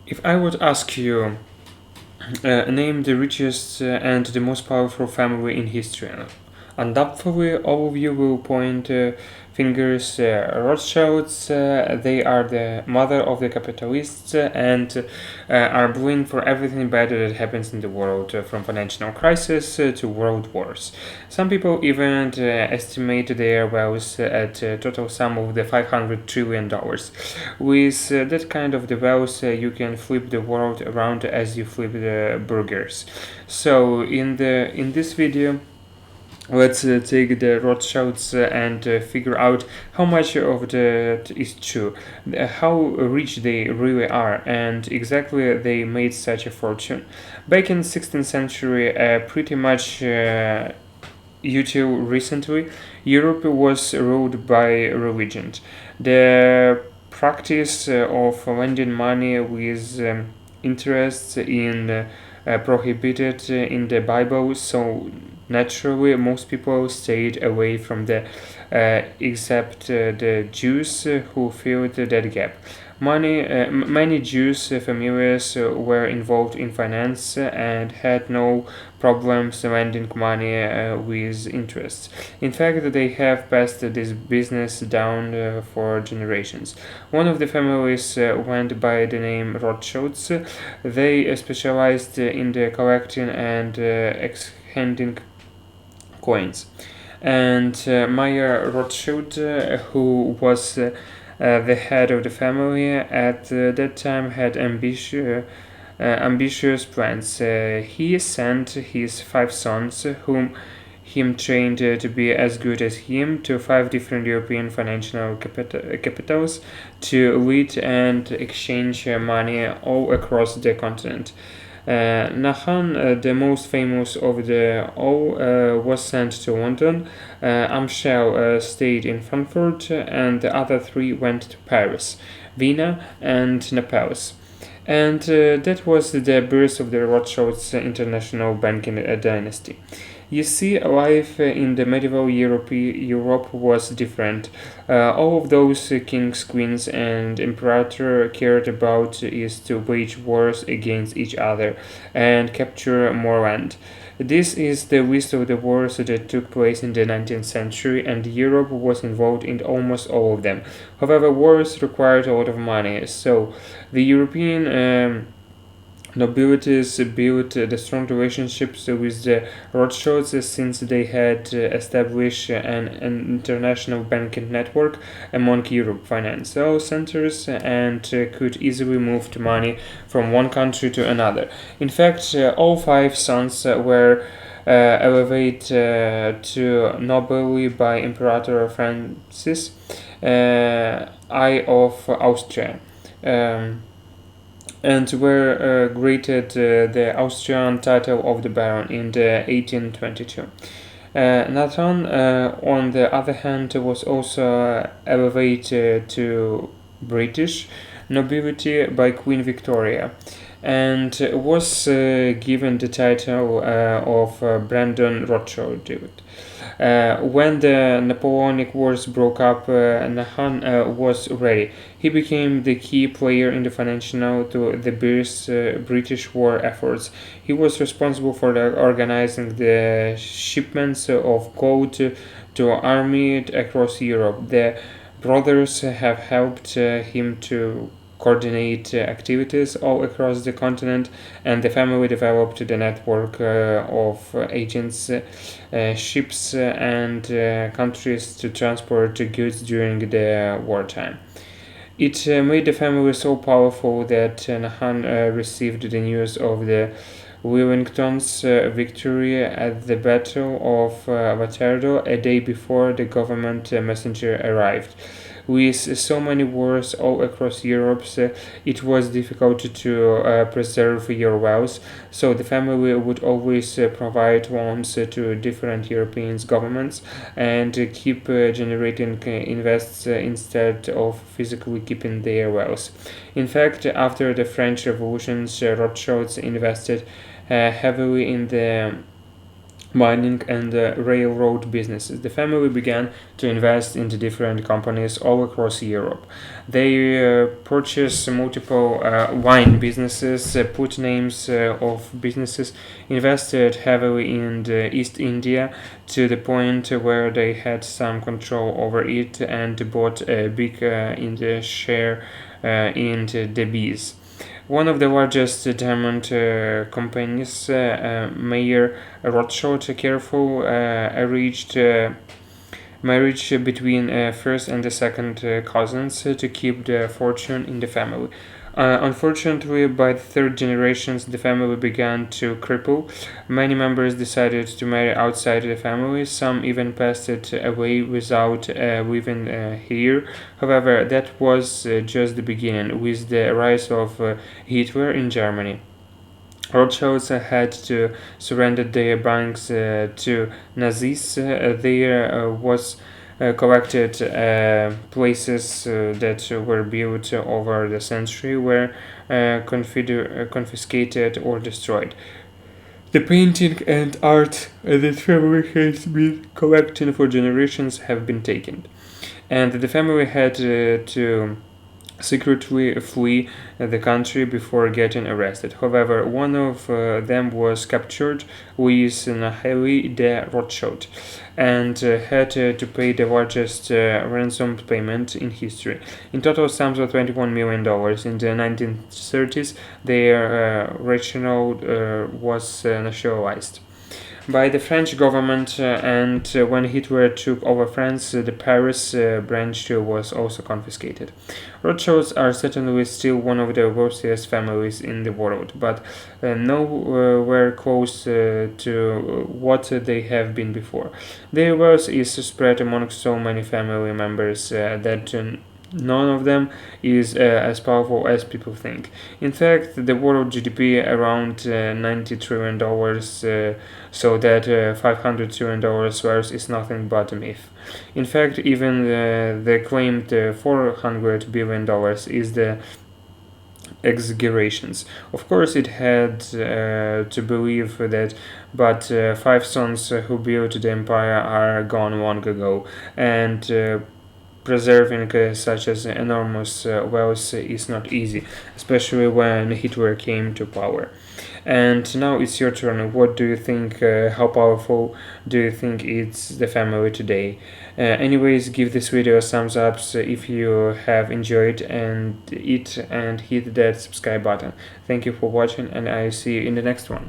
If I would ask you, name the richest and the most powerful family in history, undoubtedly all of you will point fingers. Rothschilds, they are the mother of the capitalists and are blamed for everything bad that happens in the world, from financial crisis to world wars. Some people even estimate their wealth at a total sum of the $500 trillion. With that kind of the wealth, you can flip the world around as you flip the burgers. So in this video, let's take the Rothschilds and figure out how much of that is true, how rich they really are, and exactly they made such a fortune. Back in 16th century, pretty much until recently, Europe was ruled by religion. The practice of lending money with interest in prohibited in the Bible, so naturally most people stayed away from the except the Jews who filled that gap. Many Jews families were involved in finance and had no problems lending money with interest. In fact, they have passed this business down for generations. One of the families went by the name Rothschilds. They specialized in the collecting and exchanging coins. And Meyer Rothschild, who was the head of the family at that time, had ambitious plans. He sent his 5 sons, whom him trained to be as good as him, to 5 different European financial capitals to lead and exchange money all across the continent. Nahan, the most famous of the all, was sent to London. Amschel stayed in Frankfurt, and the other 3 went to Paris, Vienna, and Naples. And that was the birth of the Rothschilds international banking dynasty. You see, life in the medieval Europe was different. All of those kings, queens, and emperor cared about is to wage wars against each other and capture more land. This is the list of the wars that took place in the 19th century, and Europe was involved in almost all of them. However, wars required a lot of money, so the European nobilities built the strong relationships with the Rothschilds since they had established an international banking network among Europe financial centers and could easily move money from one country to another. In fact, all 5 sons were elevated to nobility by Emperor Francis I of Austria. And were granted the Austrian title of the Baron in the 1822. Nathan, on the other hand, was also elevated to British nobility by Queen Victoria and was given the title of Brandon Rothschild. When the Napoleonic Wars broke up, Nahan was ready. He became the key player in the financial to the British war efforts. He was responsible for organizing the shipments of gold to army across Europe. The brothers have helped him to coordinate activities all across the continent, and the family developed the network of agents, ships, and countries to transport goods during the wartime. It made the family so powerful that Nahan received the news of the Wellington's victory at the Battle of Waterloo a day before the government messenger arrived. With so many wars all across Europe, it was difficult to preserve your wealth, so the family would always provide loans to different European governments and keep generating invests instead of physically keeping their wealth. In fact, after the French Revolution, Rothschilds invested heavily in the mining, and railroad businesses. The family began to invest into different companies all across Europe. They purchased multiple wine businesses, put names of businesses, invested heavily in the East India to the point where they had some control over it and bought a big in the share in the bees. One of the largest diamond companies, Mayer Rothschild, careful arranged marriage between first and the second cousins to keep the fortune in the family. Unfortunately, by the third generations, the family began to cripple. Many members decided to marry outside the family. Some even passed it away without living here. However, that was just the beginning. With the rise of Hitler in Germany, Rothschilds had to surrender their banks to Nazis. There was collected places that were built over the century were confiscated or destroyed. The painting and art that family has been collecting for generations have been taken, and the family had to secretly flee the country before getting arrested. However, one of them was captured, Louis Naheli de Rothschild, and had to pay the largest ransom payment in history. In total, sums of $21 million. In the 1930s, their rational was nationalized by the French government, and when Hitler took over France, the Paris branch was also confiscated. Rothschilds are certainly still one of the wealthiest families in the world, but nowhere close to what they have been before. Their wealth is spread among so many family members that none of them is as powerful as people think. In fact, the world GDP around $90 trillion, so that $500 trillion worth is nothing but a myth. In fact, even the claimed $400 billion is the exaggerations. Of course, it had to believe that, but five sons who built the empire are gone long ago, and preserving such as enormous wealth is not easy, especially when Hitler came to power. And now it's your turn. What do you think? How powerful do you think it's the family today? Anyways, give this video a thumbs up if you have enjoyed and hit that subscribe button. Thank you for watching, and I see you in the next one.